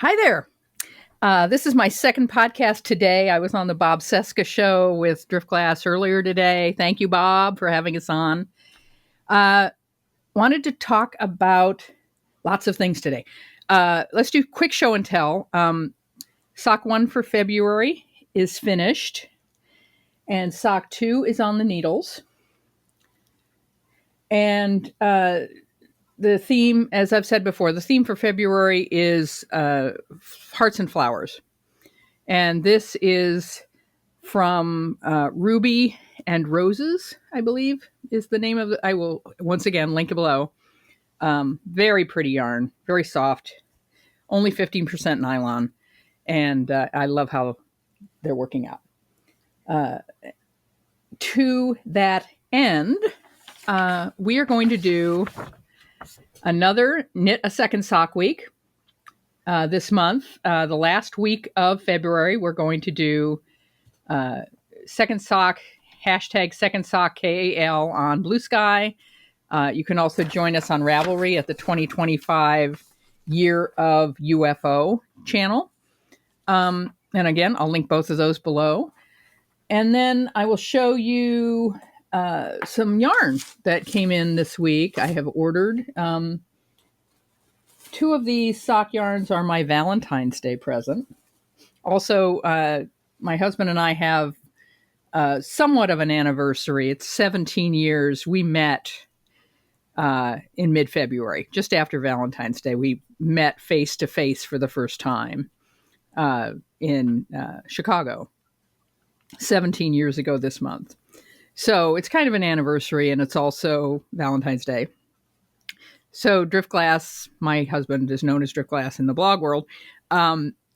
Hi there. This is my second podcast today. I was on the Bob Seska show with Driftglass earlier today. Thank you, Bob, for having us on. Wanted to talk about lots of things today. Let's do quick show and tell. Sock 1 for February is finished, and Sock 2 is on the needles. And the theme, as I've said before, the theme for February is hearts and flowers. And this is from Ruby and Roses, I believe, is the name of it. I will, once again, link it below. Very pretty yarn, very soft, only 15% nylon. And I love how they're working out. To that end, we are going to do another Knit a Second Sock Week this month. The last week of February, we're going to do Second Sock, hashtag Second Sock KAL on Blue Sky. You can also join us on Ravelry at the 2025 Year of UFO channel. And again, I'll link both of those below. And then I will show you some yarn that came in this week. I have ordered. Two of these sock yarns are my Valentine's Day present. Also, my husband and I have somewhat of an anniversary. It's 17 years. We met in mid-February, just after Valentine's Day. We met face-to-face for the first time in Chicago 17 years ago this month. So it's kind of an anniversary, and it's also Valentine's Day. So Driftglass, my husband is known as Driftglass in the blog world,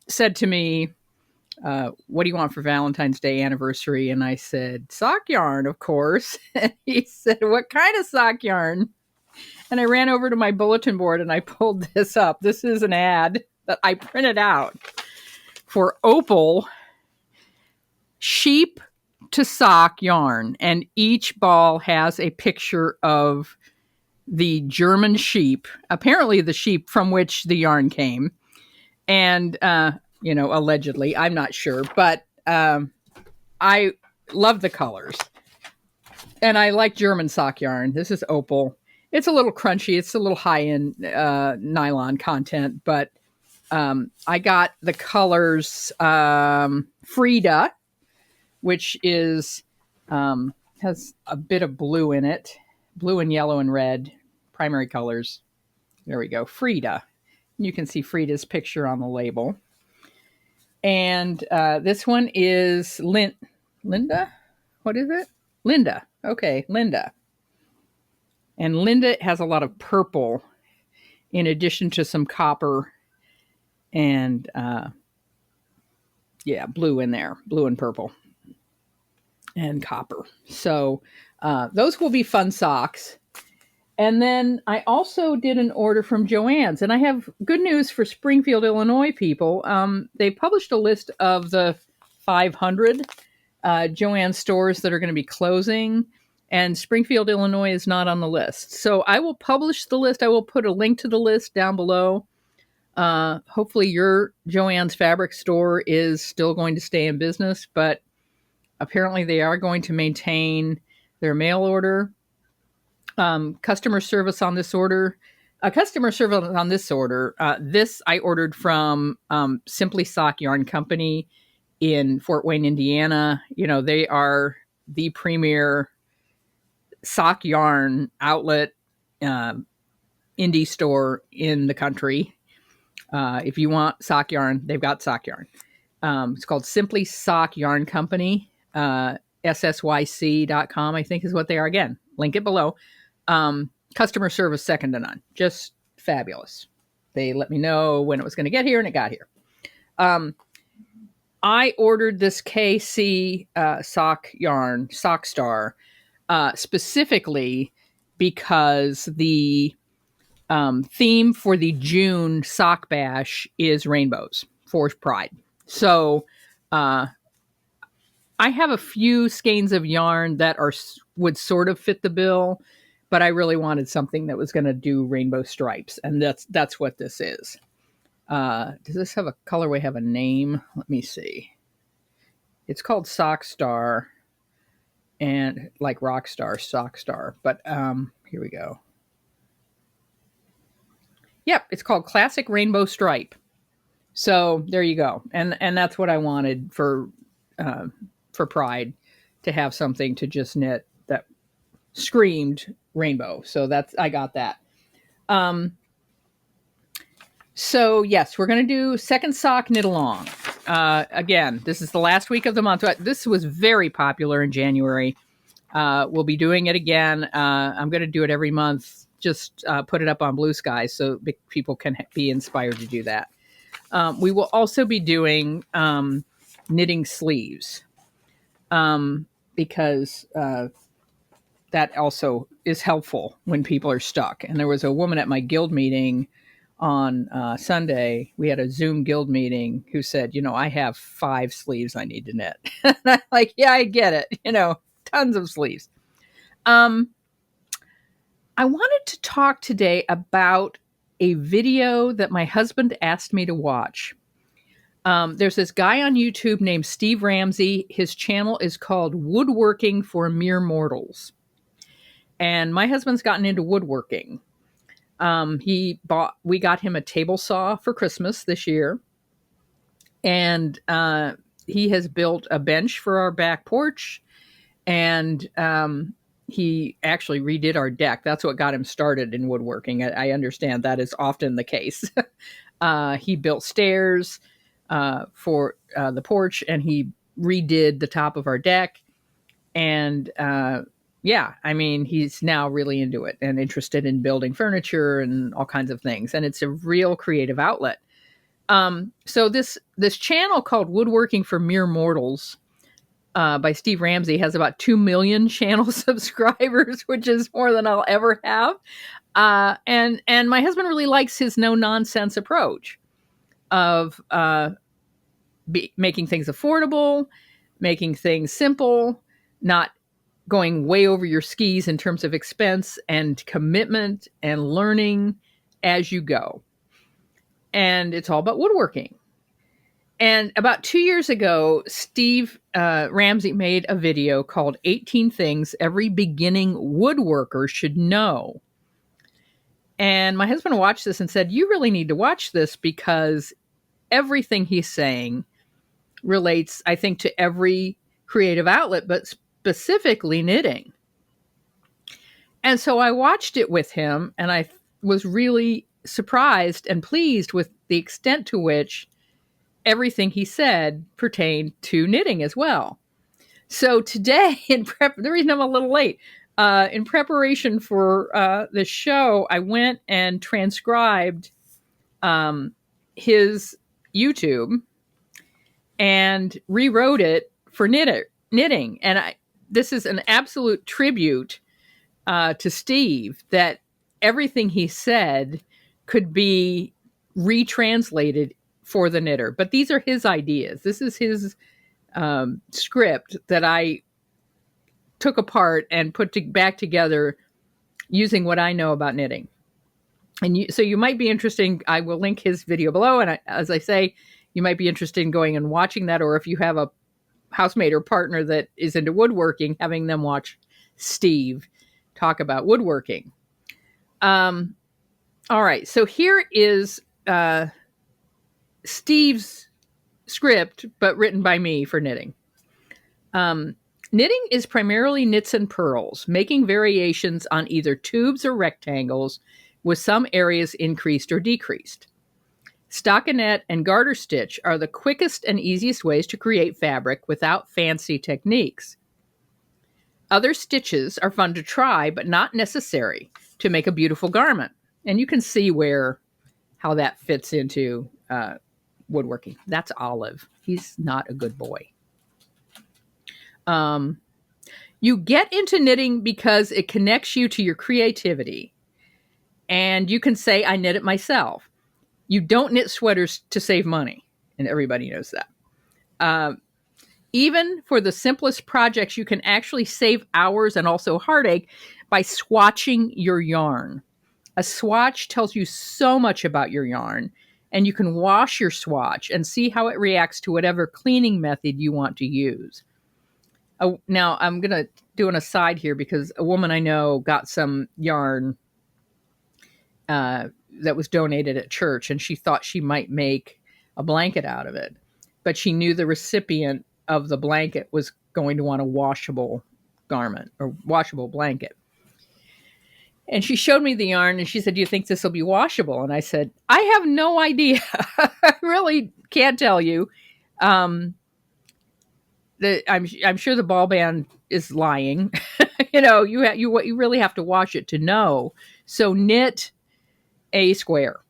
said to me, what do you want for Valentine's Day anniversary? And I said, sock yarn, of course. And he said, what kind of sock yarn? And I ran over to my bulletin board and I pulled this up. This is an ad that I printed out for Opal sheep to sock yarn. And each ball has a picture of the German sheep, apparently the sheep from which the yarn came. And, allegedly, I'm not sure, but I love the colors. And I like German sock yarn. This is Opal. It's a little crunchy. It's a little high in nylon content, but I got the colors Frida, which is has a bit of blue in it. Blue and yellow and red, primary colors. There we go, Frida. You can see Frida's picture on the label. And this one is Linda? What is it? Linda. Okay, Linda. And Linda has a lot of purple in addition to some copper and, blue in there. Blue and purple and copper. So those will be fun socks. And then I also did an order from Joann's, and I have good news for Springfield, Illinois people. They published a list of the 500 Joann's stores that are going to be closing, and Springfield, Illinois is not on the list. So I will publish the list. I will put a link to the list down below. Hopefully your Joann's fabric store is still going to stay in business, but apparently they are going to maintain their mail order. Customer service on this order. This I ordered from Simply Sock Yarn Company in Fort Wayne, Indiana. You know, they are the premier sock yarn outlet indie store in the country. If you want sock yarn, they've got sock yarn. It's called Simply Sock Yarn Company. SSYC.com, I think is what they are. Again, link it below. Customer service second to none. Just fabulous. They let me know when it was going to get here, and it got here. I ordered this KC sock yarn, Sock Star, specifically because the theme for the June sock bash is rainbows for Pride. So I have a few skeins of yarn that would sort of fit the bill, but I really wanted something that was going to do rainbow stripes, and that's what this is. Does this have a colorway, have a name? Let me see. It's called Sock Star, and like Rockstar, Sock Star. But here we go. Yep, it's called Classic Rainbow Stripe. So there you go, and that's what I wanted for Pride, to have something to just knit that screamed rainbow. So I got that. So yes, we're going to do second sock knit along. Again, this is the last week of the month. This was very popular in January. We'll be doing it again. I'm going to do it every month. Just put it up on Blue Sky so people can be inspired to do that. We will also be doing knitting sleeves, because that also is helpful when people are stuck. And there was a woman at my guild meeting on Sunday. We had a Zoom guild meeting, who said, I have 5 sleeves I need to knit. And I'm like, yeah, I get it. Tons of sleeves. I wanted to talk today about a video that my husband asked me to watch. There's this guy on YouTube named Steve Ramsey. His channel is called Woodworking for Mere Mortals. And my husband's gotten into woodworking. We got him a table saw for Christmas this year. And he has built a bench for our back porch. And he actually redid our deck. That's what got him started in woodworking. I understand that is often the case. He built stairs for the porch, and he redid the top of our deck. And he's now really into it and interested in building furniture and all kinds of things. And it's a real creative outlet. So this channel called Woodworking for Mere Mortals by Steve Ramsey has about 2 million channel subscribers, which is more than I'll ever have. And my husband really likes his no-nonsense approach of making things affordable, making things simple, not going way over your skis in terms of expense, and commitment and learning as you go. And it's all about woodworking. And about 2 years ago, Steve Ramsey made a video called 18 Things Every Beginning Woodworker Should Know. And my husband watched this and said, you really need to watch this, because everything he's saying relates, I think, to every creative outlet, but specifically knitting. And so I watched it with him, and I was really surprised and pleased with the extent to which everything he said pertained to knitting as well. So today, the reason I'm a little late, in preparation for the show, I went and transcribed his YouTube and rewrote it for knitting. And this is an absolute tribute to Steve, that everything he said could be retranslated for the knitter. But these are his ideas. This is his script that I took apart and put back together using what I know about knitting. And so you might be interested. I will link his video below. And as I say, you might be interested in going and watching that. Or if you have a housemate or partner that is into woodworking, having them watch Steve talk about woodworking. All right. So here is Steve's script, but written by me for knitting. Knitting is primarily knits and purls, making variations on either tubes or rectangles, with some areas increased or decreased. Stockinette and garter stitch are the quickest and easiest ways to create fabric without fancy techniques. Other stitches are fun to try, but not necessary to make a beautiful garment. And you can see how that fits into woodworking. That's Olive. He's not a good boy. You get into knitting because it connects you to your creativity. And you can say, I knit it myself. You don't knit sweaters to save money. And everybody knows that. Even for the simplest projects, you can actually save hours and also heartache by swatching your yarn. A swatch tells you so much about your yarn, and you can wash your swatch and see how it reacts to whatever cleaning method you want to use. Now, I'm going to do an aside here because a woman I know got some yarn that was donated at church, and she thought she might make a blanket out of it. But she knew the recipient of the blanket was going to want a washable garment or washable blanket. And she showed me the yarn and she said, "Do you think this will be washable?" And I said, "I have no idea." I really can't tell you. I'm sure the ball band is lying. You really have to wash it to know. So knit a square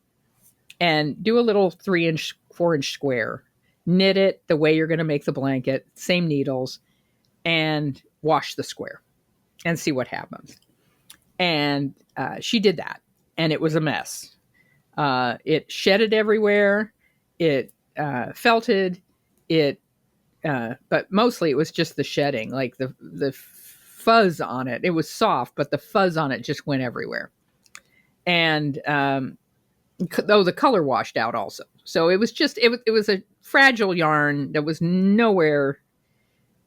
and do a little 3-inch, 4-inch square. Knit it the way you're going to make the blanket, same needles, and wash the square and see what happens. And she did that, and it was a mess. It shedded everywhere. It felted. But mostly it was just the shedding, like the fuzz on it. It was soft, but the fuzz on it just went everywhere. And the color washed out also. So it was just it was a fragile yarn that was nowhere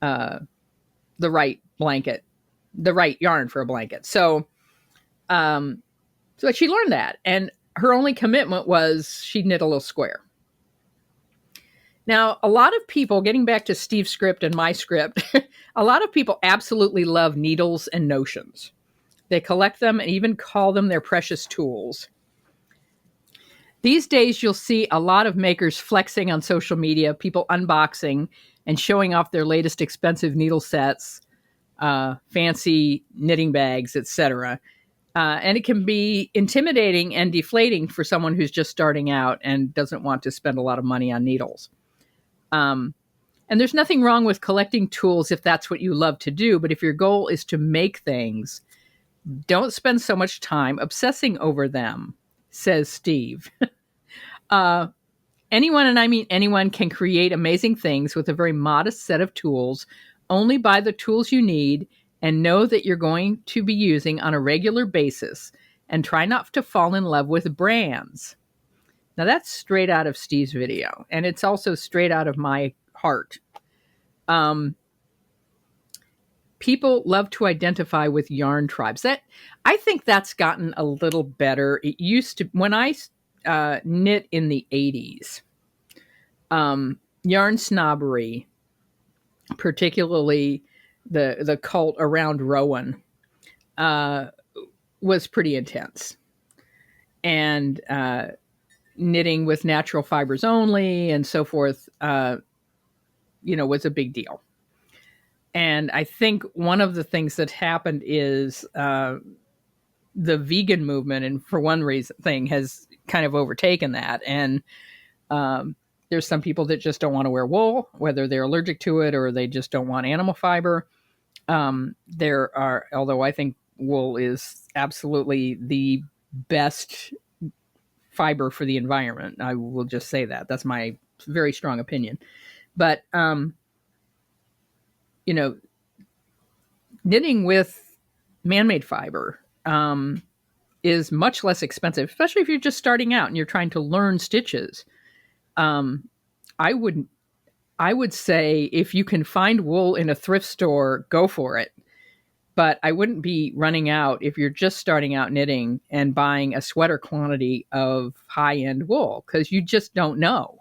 the right blanket, the right yarn for a blanket. So she learned that, and her only commitment was she'd knit a little square. Now, a lot of people, getting back to Steve's script and my script, a lot of people absolutely love needles and notions. They collect them and even call them their precious tools. These days, you'll see a lot of makers flexing on social media, people unboxing and showing off their latest expensive needle sets, fancy knitting bags, etc. And it can be intimidating and deflating for someone who's just starting out and doesn't want to spend a lot of money on needles. And there's nothing wrong with collecting tools if that's what you love to do. But if your goal is to make things, don't spend so much time obsessing over them, says Steve. Anyone, and I mean anyone, can create amazing things with a very modest set of tools. Only buy the tools you need and know that you're going to be using on a regular basis, and try not to fall in love with brands. Now that's straight out of Steve's video, and it's also straight out of my heart. People love to identify with yarn tribes. I think that's gotten a little better. It used to, when I knit in the 80s, yarn snobbery, particularly the cult around Rowan, was pretty intense. And knitting with natural fibers only and so forth, was a big deal. And I think one of the things that happened is the vegan movement, and for one thing, has kind of overtaken that. And there's some people that just don't want to wear wool, whether they're allergic to it or they just don't want animal fiber. There are, although I think wool is absolutely the best fiber for the environment. I will just say that. That's my very strong opinion. But, knitting with man-made fiber is much less expensive, especially if you're just starting out and you're trying to learn stitches. I would say if you can find wool in a thrift store, go for it. But I wouldn't be running out if you're just starting out knitting and buying a sweater quantity of high-end wool, because you just don't know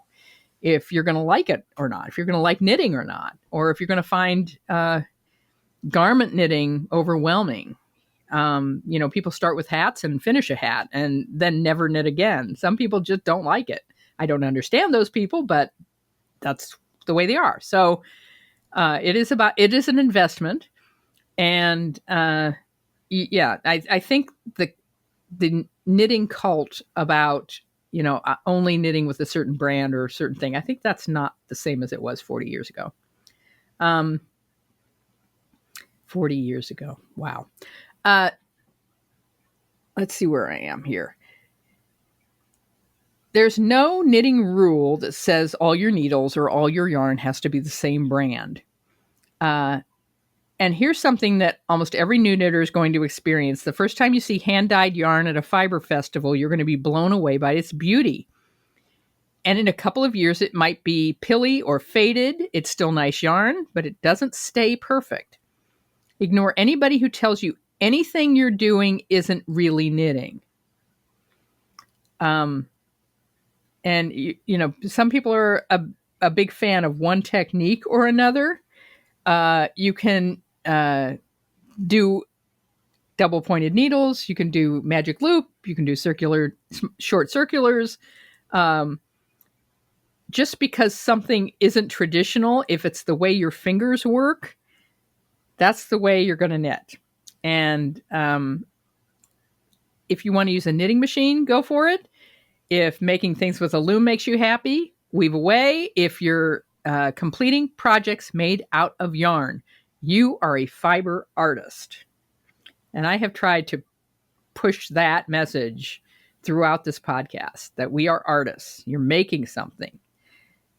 if you're going to like it or not, if you're going to like knitting or not, or if you're going to find garment knitting overwhelming. People start with hats and finish a hat and then never knit again. Some people just don't like it. I don't understand those people, but that's the way they are. So it is an investment. And I think the knitting cult about, only knitting with a certain brand or a certain thing, I think that's not the same as it was 40 years ago. 40 years ago. Wow. Let's see where I am here. There's no knitting rule that says all your needles or all your yarn has to be the same brand. And here's something that almost every new knitter is going to experience. The first time you see hand-dyed yarn at a fiber festival, you're going to be blown away by its beauty. And in a couple of years, it might be pilly or faded. It's still nice yarn, but it doesn't stay perfect. Ignore anybody who tells you anything you're doing isn't really knitting. And some people are a big fan of one technique or another. You can do double pointed needles. You can do magic loop. You can do short circulars. Just because something isn't traditional, if it's the way your fingers work, that's the way you're going to knit. And if you want to use a knitting machine, go for it. If making things with a loom makes you happy, weave away. If you're completing projects made out of yarn, you are a fiber artist. And I have tried to push that message throughout this podcast, that we are artists. You're making something.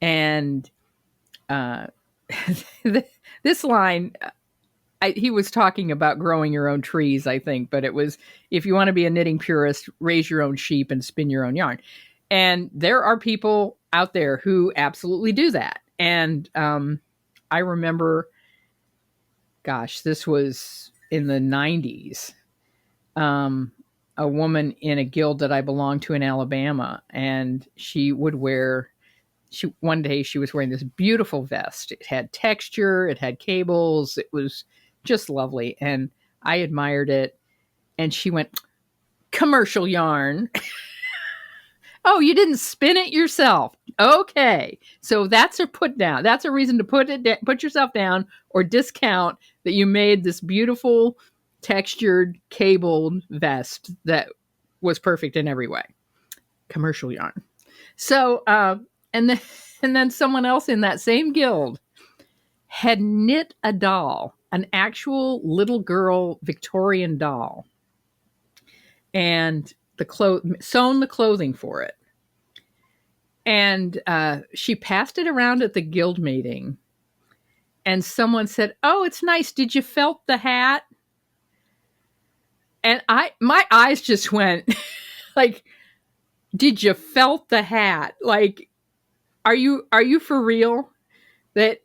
And this line, he was talking about growing your own trees, I think, but it was, if you want to be a knitting purist, raise your own sheep and spin your own yarn. And there are people out there who absolutely do that. And I remember, gosh, this was in the 90s, a woman in a guild that I belonged to in Alabama, and she would wear, one day she was wearing this beautiful vest. It had texture, it had cables, it was just lovely. And I admired it. And she went, commercial yarn. Oh, you didn't spin it yourself. Okay. So that's a put down. That's a reason to put yourself down or discount that you made this beautiful textured cabled vest that was perfect in every way. Commercial yarn. So, and then someone else in that same guild had knit a doll, an actual little girl Victorian doll, and sewn the clothing for it. And she passed it around at the guild meeting, and someone said, "Oh, it's nice. Did you felt the hat?" And my eyes just went like, "Did you felt the hat? Like, are you for real? That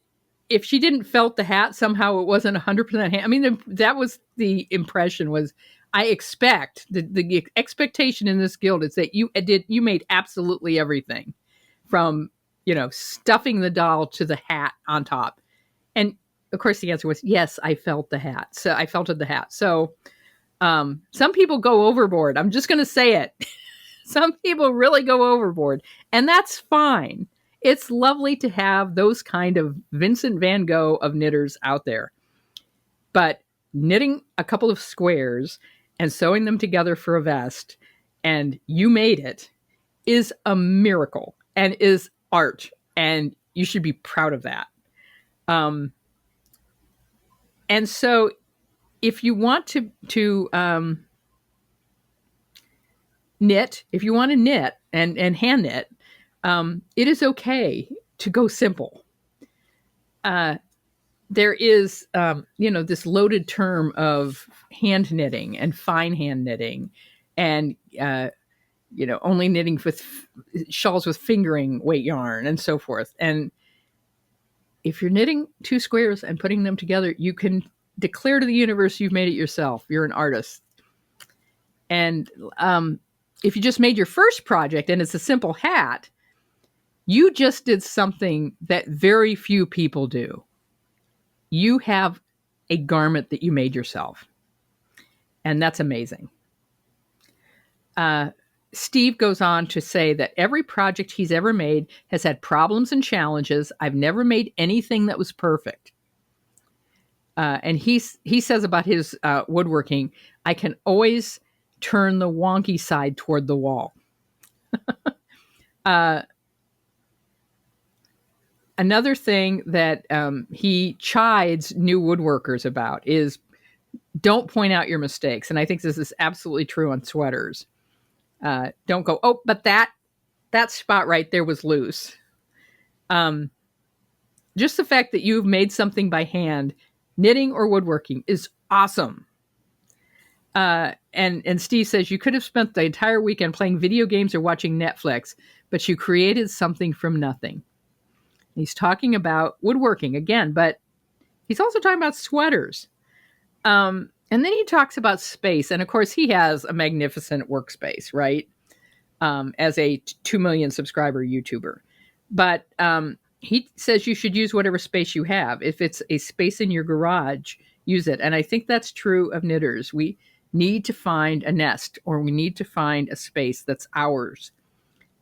if she didn't felt the hat, somehow it wasn't 100% hand." I mean, that was the impression. Was I expect the expectation in this guild is that you made absolutely everything, from stuffing the doll to the hat on top. And of course, the answer was yes. I felt the hat. So I felted the hat. So some people go overboard. I'm just going to say it. Some people really go overboard, and that's fine. It's lovely to have those kind of Vincent van Gogh of knitters out there. But knitting a couple of squares and sewing them together for a vest, and you made it, is a miracle and is art. And you should be proud of that. And so if you want to knit, if you want to knit and hand knit, it is okay to go simple. There is, this loaded term of hand knitting and fine hand knitting, and only knitting with shawls with fingering weight yarn and so forth. And if you're knitting two squares and putting them together, you can declare to the universe you've made it yourself. You're an artist. And if you just made your first project and it's a simple hat, you just did something that very few people do. You have a garment that you made yourself. And that's amazing. Steve goes on to say that every project he's ever made has had problems and challenges. I've never made anything that was perfect. And he says about his woodworking, I can always turn the wonky side toward the wall. Another thing that he chides new woodworkers about is don't point out your mistakes. And I think this is absolutely true on sweaters. Don't go, oh, but that spot right there was loose. Just the fact that you've made something by hand, knitting or woodworking, is awesome. And Steve says you could have spent the entire weekend playing video games or watching Netflix, but you created something from nothing. He's talking about woodworking again, but he's also talking about sweaters. And then he talks about space. And of course, he has a magnificent workspace, right? As a 2 million subscriber YouTuber. But he says you should use whatever space you have. If it's a space in your garage, use it. And I think that's true of knitters. We need to find a nest, or we need to find a space that's ours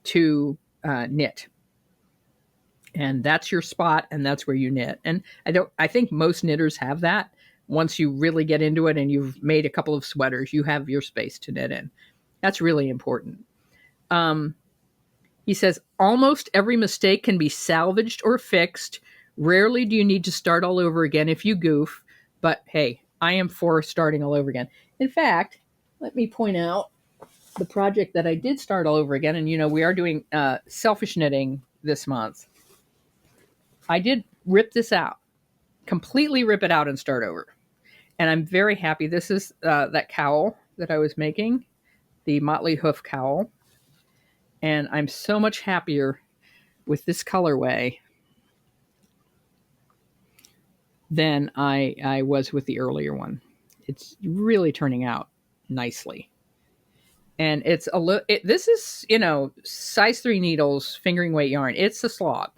to knit. And that's your spot, and that's where you knit. And I think most knitters have that. Once you really get into it and you've made a couple of sweaters, you have your space to knit in. That's really important. He says, almost every mistake can be salvaged or fixed. Rarely do you need to start all over again if you goof. But hey, I am for starting all over again. In fact, let me point out the project that I did start all over again. And, we are doing selfish knitting this month. I did rip this out, completely rip it out and start over. And I'm very happy. This is that cowl that I was making, the Motley Hoof cowl. And I'm so much happier with this colorway than I was with the earlier one. It's really turning out nicely. And it's this is, size 3 needles, fingering weight yarn. It's a slog.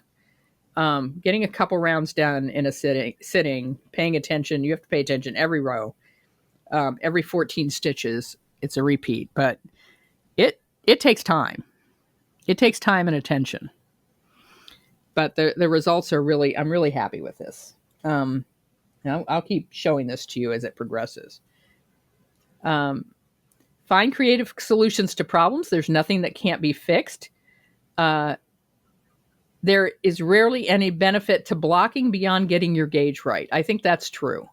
Getting a couple rounds done in a sitting, paying attention. You have to pay attention every row, every 14 stitches. It's a repeat, but it takes time. It takes time and attention. But the results are I'm really happy with this. I'll keep showing this to you as it progresses. Find creative solutions to problems. There's nothing that can't be fixed. There is rarely any benefit to blocking beyond getting your gauge right. I think that's true.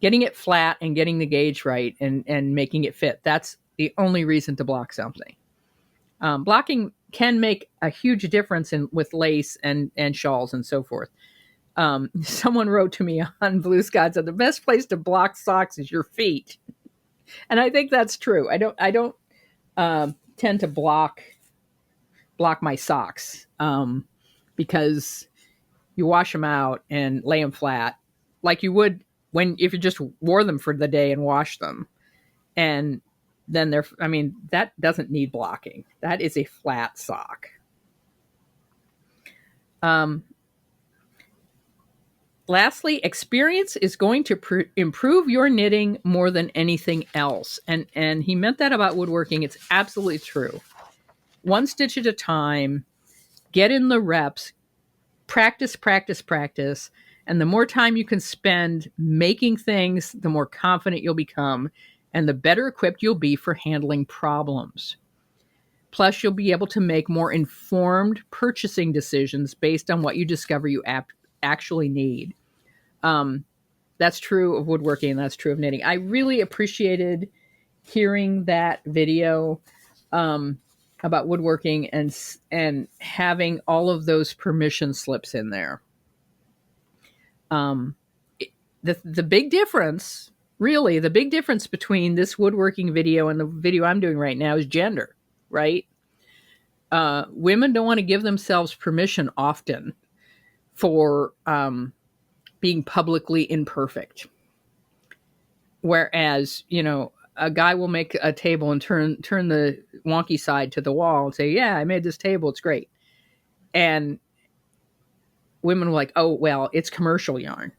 Getting it flat and getting the gauge right and making it fit. That's the only reason to block something. Blocking can make a huge difference with lace and shawls and so forth. Someone wrote to me on Blue Sky, said the best place to block socks is your feet. And I think that's true. I don't tend to block my socks because you wash them out and lay them flat like you would if you just wore them for the day and washed them. And then that doesn't need blocking. That is a flat sock. Lastly, experience is going to improve your knitting more than anything else. And he meant that about woodworking. It's absolutely true. One stitch at a time, get in the reps, practice. And the more time you can spend making things, the more confident you'll become and the better equipped you'll be for handling problems. Plus, you'll be able to make more informed purchasing decisions based on what you discover you actually need. That's true of woodworking, and that's true of knitting. I really appreciated hearing that video about woodworking and having all of those permission slips in there. The big difference, really, the big difference between this woodworking video and the video I'm doing right now is gender, right? Women don't want to give themselves permission often for being publicly imperfect. Whereas, a guy will make a table and turn the wonky side to the wall and say, yeah, I made this table. It's great. And women were like, oh, well, it's commercial yarn.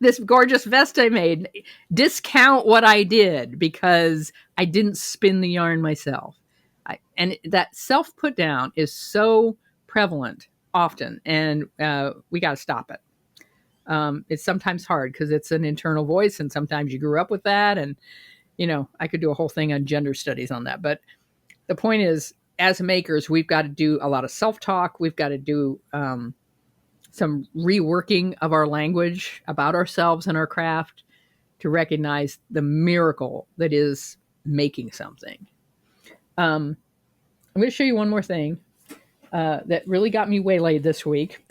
This gorgeous vest I made, discount what I did because I didn't spin the yarn myself. And that self put down is so prevalent often, and we got to stop it. It's sometimes hard because it's an internal voice, and sometimes you grew up with that. And, I could do a whole thing on gender studies on that. But the point is, as makers, we've got to do a lot of self-talk. We've got to do some reworking of our language about ourselves and our craft to recognize the miracle that is making something. I'm going to show you one more thing that really got me waylaid this week.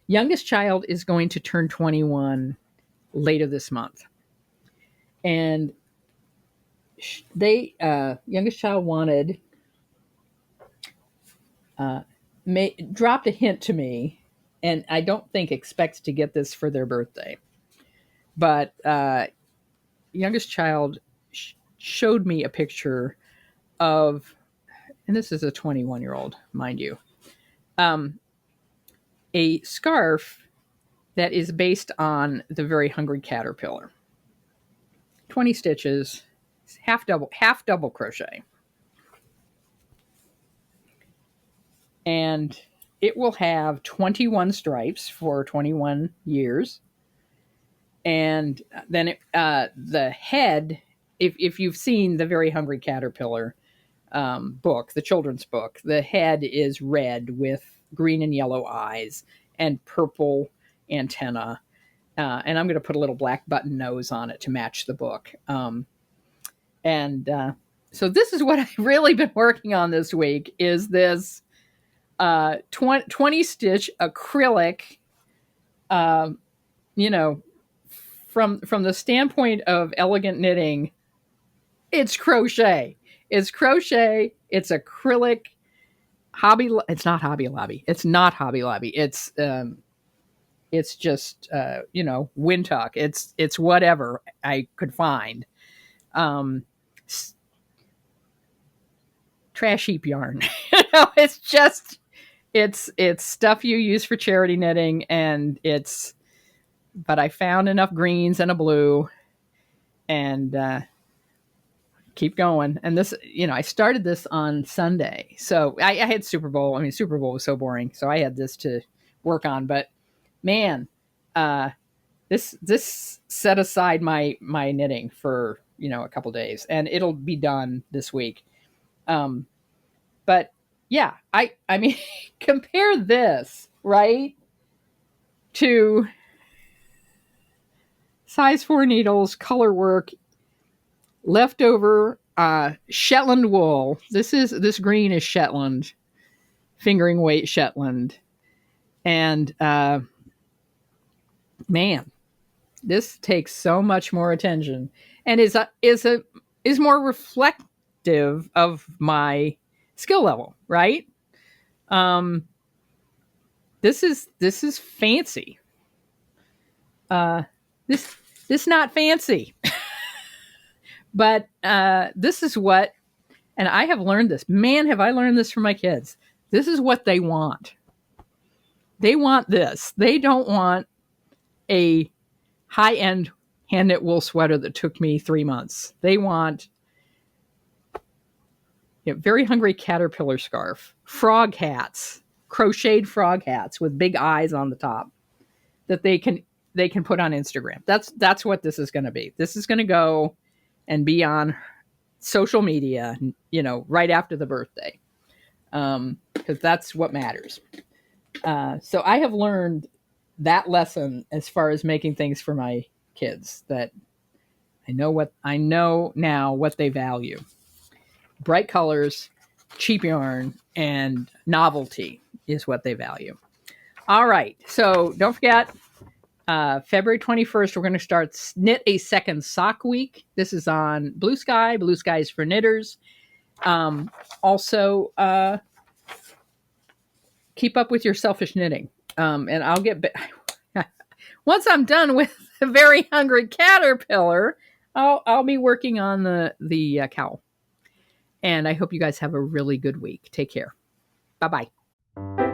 Youngest child is going to turn 21 later this month. And youngest child wanted, dropped a hint to me, and I don't think expects to get this for their birthday, but youngest child showed me a picture of, and this is a 21-year-old, mind you, um, a scarf that is based on the Very Hungry Caterpillar. 20 stitches, half double crochet. And it will have 21 stripes for 21 years. And then the head, if you've seen the Very Hungry Caterpillar book, the children's book, the head is red with green and yellow eyes and purple antenna. And I'm going to put a little black button nose on it to match the book. So this is what I've really been working on this week, is this 20 stitch acrylic, you know, from the standpoint of elegant knitting, it's crochet. It's crochet. It's acrylic. It's not Hobby Lobby. It's not Hobby Lobby. It's just Wintuck. It's whatever I could find. Trash heap yarn. It's just it's stuff you use for charity knitting, and but I found enough greens and a blue, and keep going. And this, I started this on Sunday, so I had Super Bowl. I mean, Super Bowl was so boring, so I had this to work on. But man, this set aside my knitting for a couple days, and it'll be done this week. But yeah, I mean, compare this, right, to size 4 needles, color work, leftover Shetland wool. This green is Shetland, fingering weight Shetland, and man, this takes so much more attention, and is more reflective of my skill level, right? This is fancy. This not fancy. But this is what, and I have learned this. Man, have I learned this from my kids. This is what they want. They want this. They don't want a high-end hand-knit wool sweater that took me 3 months. They want Very Hungry Caterpillar scarf, frog hats, crocheted frog hats with big eyes on the top that they can put on Instagram. That's what this is going to be. This is going to go and be on social media, right after the birthday, because that's what matters. So I have learned that lesson as far as making things for my kids, that I know now what they value. Bright colors, cheap yarn, and novelty is what they value. All right. So don't forget, February 21st, we're going to start Knit a Second Sock Week. This is on Blue Sky. Blue Sky is for knitters. Also, keep up with your selfish knitting. And I'll get once I'm done with the Very Hungry Caterpillar, I'll be working on the cowl. And I hope you guys have a really good week. Take care. Bye-bye.